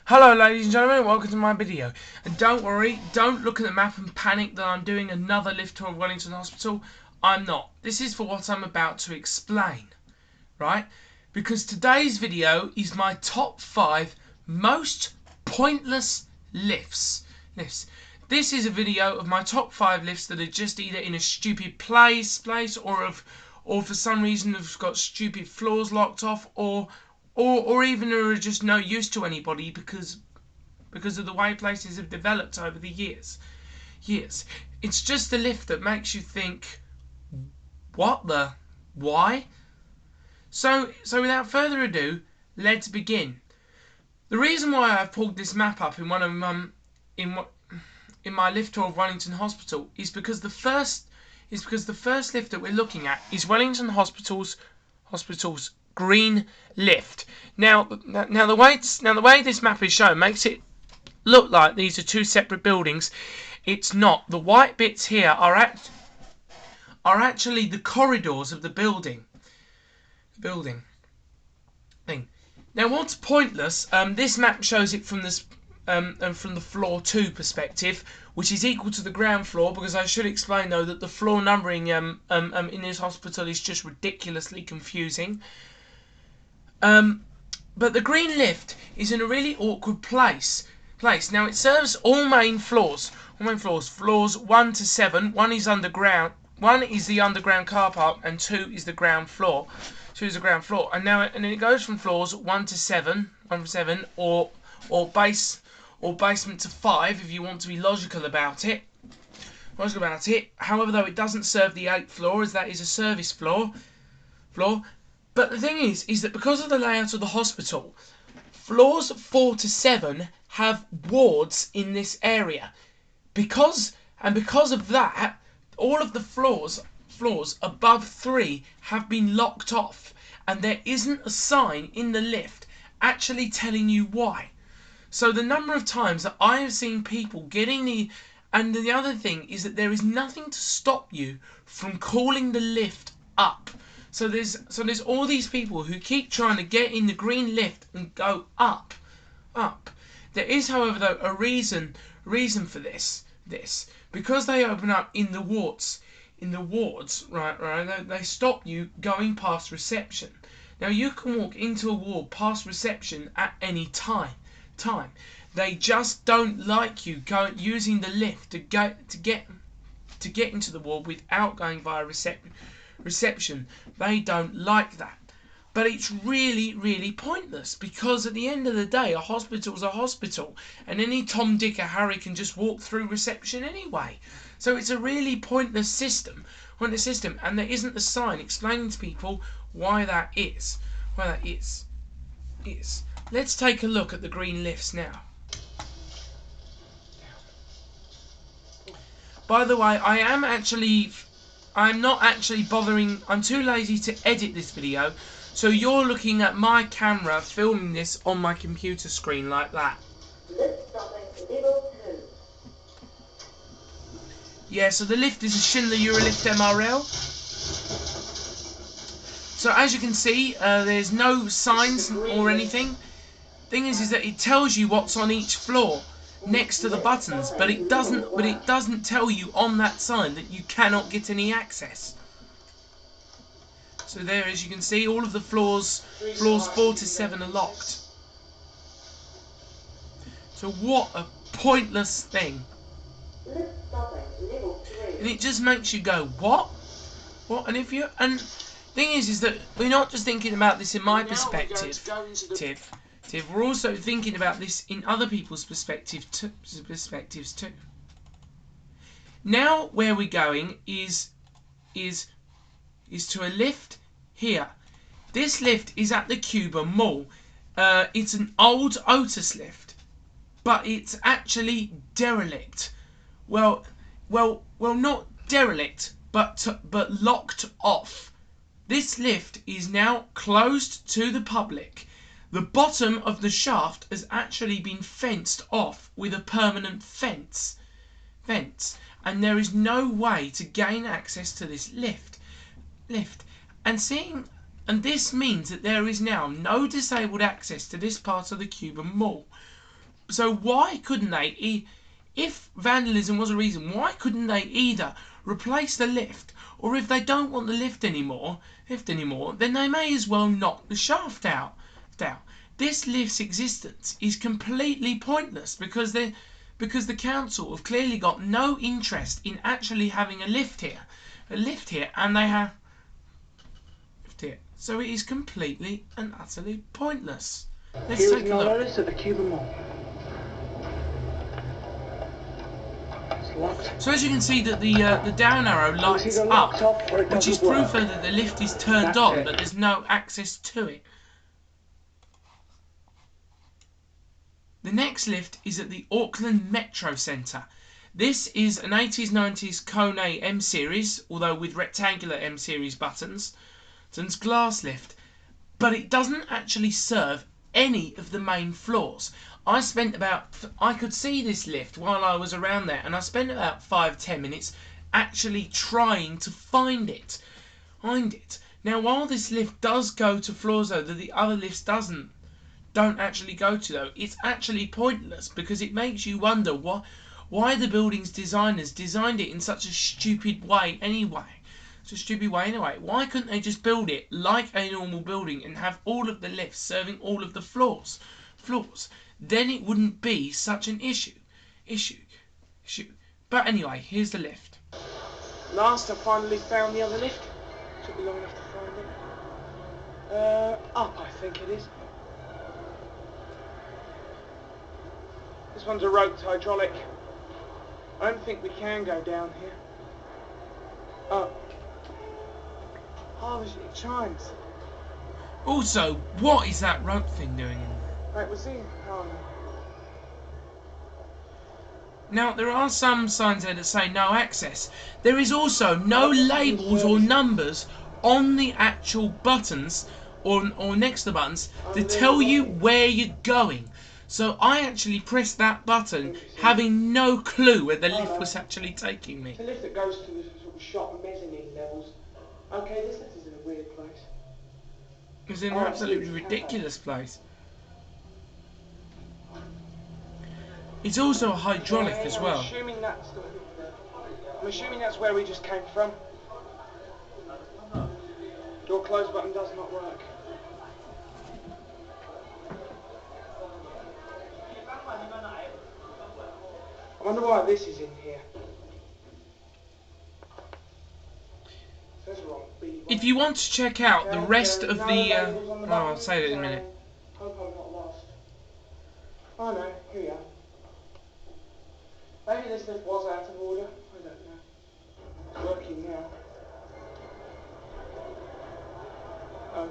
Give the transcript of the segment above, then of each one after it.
Hello ladies and gentlemen, welcome to my video. And don't worry, don't look at the map and panic that I'm doing another lift tour of Wellington Hospital. I'm not. This is for what I'm about to explain, right? Because today's video is my top 5 most pointless lifts. This is a video of my top 5 lifts that are just either in a stupid place or for some reason have got stupid floors locked off or even are just no use to anybody because of the way places have developed over the years. It's just a lift that makes you think, what the? Why? So without further ado, let's begin. The reason why I've pulled this map up in in my lift tour of Wellington Hospital is because the first lift that we're looking at is Wellington Hospital's green lift. Now the way this map is shown makes it look like these are two separate buildings. It's not. The white bits here are actually the corridors of the building. Thing. Now, what's pointless? This map shows it from the floor 2 perspective, which is equal to the ground floor. Because I should explain though that the floor numbering in this hospital is just ridiculously confusing. But the green lift is in a really awkward place. Now it serves all main floors. Floors 1 to 7. 1 is underground. 1 is the underground car park, and 2 is the ground floor. And then it goes from floors 1 to 7, or basement to 5 if you want to be logical about it. However, though, it doesn't serve the 8th floor, as that is a service floor. But the thing is that because of the layout of the hospital, floors 4 to 7 have wards in this area. Because of that, all of the floors above 3 have been locked off, and there isn't a sign in the lift actually telling you why. So the number of times that I have seen people and the other thing is that there is nothing to stop you from calling the lift up. So there's all these people who keep trying to get in the green lift and go up. There is, however, though, a reason for this. Because they open up in the wards, right, they stop you going past reception. Now you can walk into a ward past reception at any time. They just don't like you using the lift to get into the ward without going via reception. They don't like that. But it's really, really pointless, because at the end of the day, a hospital's a hospital, and any Tom, Dick, or Harry can just walk through reception anyway. So it's a really pointless system, and there isn't a sign explaining to people why that is. Let's take a look at the green lifts now. By the way, I'm not actually bothering. I'm too lazy to edit this video, so you're looking at my camera filming this on my computer screen like that. Yeah, so the lift is a Schindler Eurolift MRL. So as you can see, there's no signs or anything. Thing is that it tells you what's on each floor next to the buttons, but it doesn't tell you on that sign that you cannot get any access. So there, as you can see, all of the floors 4 to 7 are locked. So what a pointless thing. And it just makes you go, what? And thing is that we're not just thinking about this in my perspective, we're also thinking about this in other people's perspectives too. Now where we're going is to a lift here. This lift is at the Cuba Mall. It's an old Otis lift, but it's actually derelict. Well, not derelict, but locked off. This lift is now closed to the public. The bottom of the shaft has actually been fenced off with a permanent fence, and there is no way to gain access to this lift. And this means that there is now no disabled access to this part of the Cuban Mall. So why couldn't they, if vandalism was a reason, why couldn't they either replace the lift, or if they don't want the lift anymore, then they may as well knock the shaft out. This lift's existence is completely pointless because the council have clearly got no interest in actually having a lift here, and they have left here. So it is completely and utterly pointless. Let's take a look. At the Cuban Mall. It's locked. So as you can see that the down arrow lights up, which is proof that the lift is turned on, but there's no access to it. The next lift is at the Auckland Metro Centre. This is an 80s 90s Kone M series, although with rectangular M series buttons. It's glass lift, but it doesn't actually serve any of the main floors. I could see this lift while I was around there, and I spent about 5-10 minutes actually trying to find it. Now, while this lift does go to floors though that the other lifts don't actually go to though, it's actually pointless because it makes you wonder why the building's designers designed it in such a stupid way anyway. Why couldn't they just build it like a normal building and have all of the lifts serving all of the floors? Then it wouldn't be such an issue. But anyway, here's the lift. Last, I finally found the other lift. Took me long enough to find it. Up, I think it is. This one's a roped hydraulic. I don't think we can go down here. Oh, it chimes. Also, what is that rope thing doing in there? Right, we'll see. Oh, no. Now, there are some signs there that say no access. There is also no labels or numbers on the actual buttons or next to the buttons to tell you where you're going. So I actually pressed that button having no clue where the lift was actually taking me. It's a lift that goes to the sort of shop mezzanine levels. Okay, this lift is in a weird place. It's in an absolutely ridiculous place. It's also a hydraulic as well. I'm assuming that's where we just came from. Door close button does not work. I wonder why this is in here. Says wrong. If you want to check out the rest of the... I'll say that in a minute. Hope I'm not lost. Oh no, here we are. Maybe this lift was out of order. I don't know. It's working now. Oh.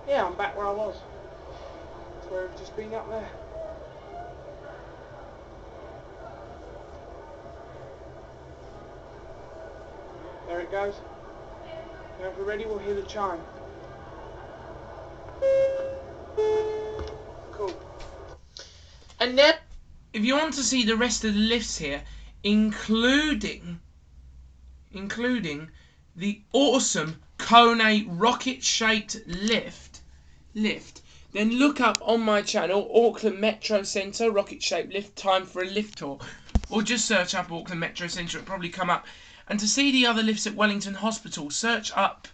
Yeah, I'm back where I was. That's where I've just been up there. There it goes. Now if we're ready, we'll hear the chime. Cool. And then, if you want to see the rest of the lifts here, including the awesome Kone rocket-shaped lift, then look up on my channel, Auckland Metro Centre rocket-shaped lift, time for a lift tour. Or just search up Auckland Metro Centre, it'll probably come up. And to see the other lifts at Wellington Hospital, search up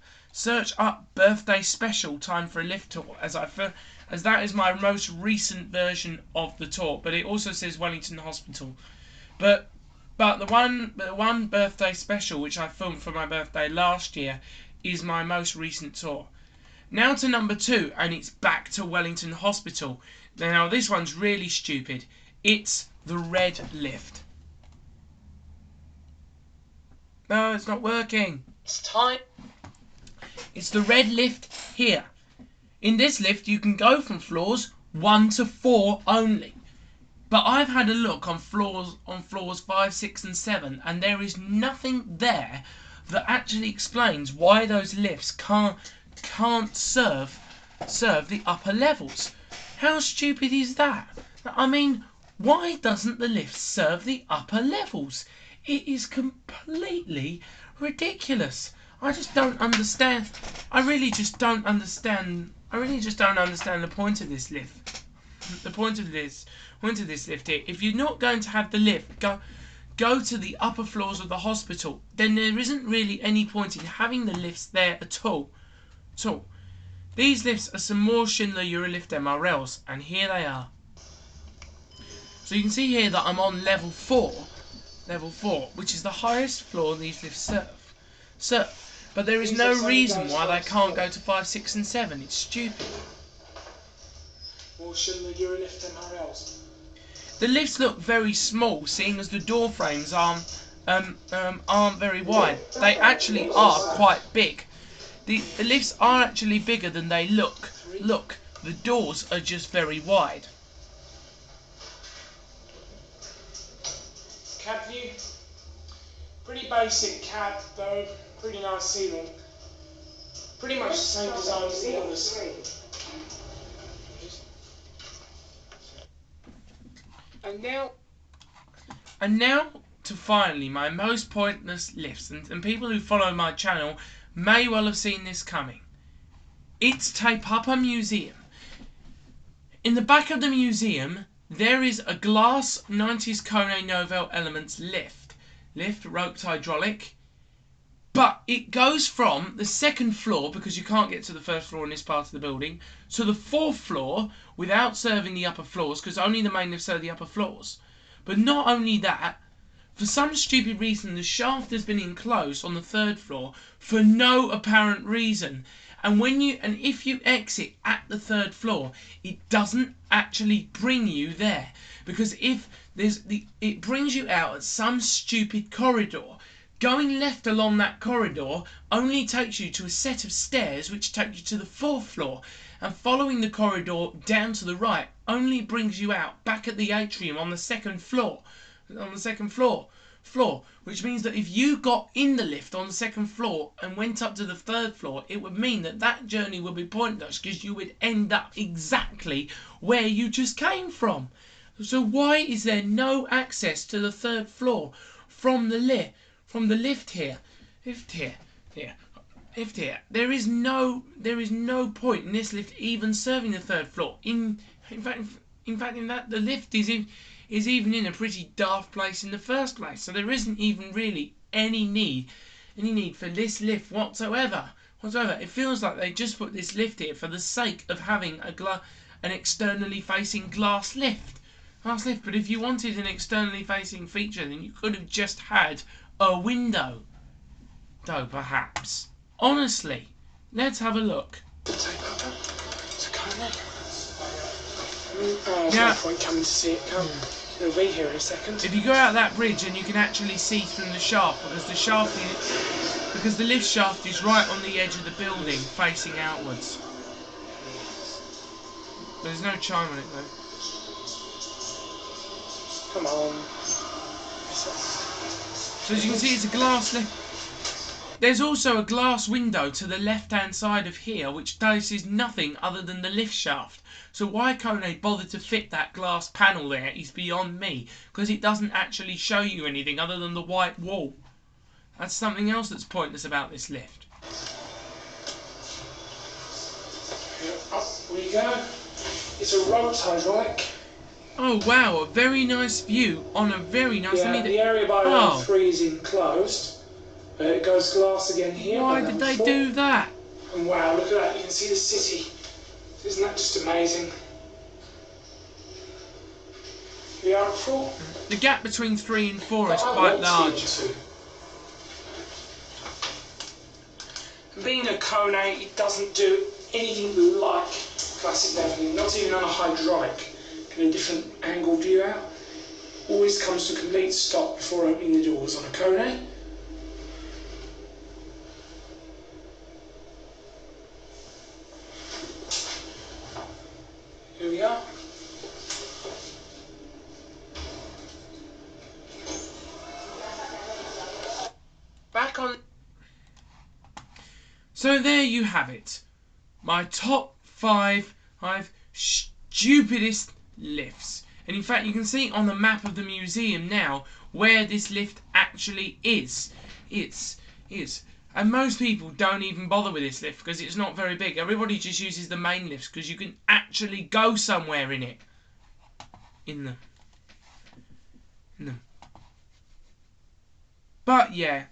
birthday special, time for a lift tour, as that is my most recent version of the tour. But it also says Wellington Hospital. But the one birthday special which I filmed for my birthday last year is my most recent tour. Now to number 2, and it's back to Wellington Hospital. Now this one's really stupid. It's the red lift. No, it's not working. It's time. It's the red lift here. In this lift, you can go from floors 1 to 4 only. But I've had a look on floors 5, 6, and 7, and there is nothing there that actually explains why those lifts can't serve the upper levels. How stupid is that? I mean, why doesn't the lift serve the upper levels? It is completely ridiculous. I just don't understand. I really just don't understand the point of this lift. the point of this lift here, if you're not going to have the lift go to the upper floors of the hospital, then there isn't really any point in having the lifts there at all. So these lifts are some more Schindler Eurolift MRLs, and here they are. So you can see here that I'm on level 4, which is the highest floor these lifts serve. But there is no reason why they can't go to 5, 6 and 7. It's stupid. More Schindler Eurolift MRLs. The lifts look very small, seeing as the door frames aren't very wide. They actually are quite big. The lifts are actually bigger than they look. Look, the doors are just very wide. Cab view. Pretty basic cab though. Pretty nice ceiling. Pretty much the same design as the others. And now to finally my most pointless lifts, and people who follow my channel may well have seen this coming. It's Te Papa Museum. In the back of the museum there is a glass 90s Kone Novell Elements lift roped hydraulic, but it goes from the second floor, because you can't get to the first floor in this part of the building, to the 4th floor without serving the upper floors, because only the main lifts serve the upper floors. But not only that, for some stupid reason the shaft has been enclosed on the 3rd floor for no apparent reason. And if you exit at the 3rd floor, it doesn't actually bring you there, because it brings you out at some stupid corridor. Going left along that corridor only takes you to a set of stairs which take you to the 4th floor, and following the corridor down to the right only brings you out back at the atrium on the 2nd floor. Which means that if you got in the lift on the 2nd floor and went up to the 3rd floor, it would mean that journey would be pointless, because you would end up exactly where you just came from. So why is there no access to the 3rd floor from the lift here? There is no point in this lift even serving the 3rd floor. In fact, the lift is even in a pretty daft place in the first place. So there isn't even really any need for this lift whatsoever. It feels like they just put this lift here for the sake of having an externally facing glass lift. But if you wanted an externally facing feature, then you could have just had a window. Though perhaps. Honestly, let's have a look. There's no point coming to see it come. It'll be here in a second. If you go out that bridge, and you can actually see through the shaft, because the lift shaft is right on the edge of the building, facing outwards. There's no chime on it though. Come on. So as you can see, it's a glass lift. There's also a glass window to the left-hand side of here, which is nothing other than the lift shaft. So why Kone bothered to fit that glass panel there is beyond me, because it doesn't actually show you anything other than the white wall. That's something else that's pointless about this lift. Up we go. It's a roped hydraulic. Oh wow, a very nice view on a very nice... Yeah, the area by round 3 is enclosed. It goes glass again here. Why did they do that? And wow, look at that, you can see the city. Isn't that just amazing? The other 4. The gap between 3 and 4 is quite large. Being a Kone, it doesn't do anything like classic leveling, not even on a hydraulic. Get a different angle view out. Always comes to a complete stop before opening the doors on a Kone. Here we are. Back on. So there you have it. My top 5 stupidest lifts. And in fact, you can see on the map of the museum now where this lift actually is. And most people don't even bother with this lift because it's not very big. Everybody just uses the main lifts because you can actually go somewhere in it. in them. But yeah,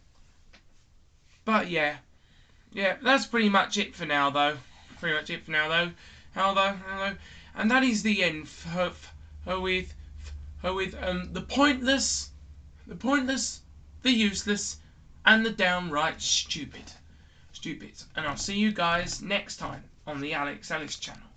that's pretty much it for now, though. And that is the end with the pointless, the useless, and the downright stupid. And I'll see you guys next time on the Alex Ellis channel.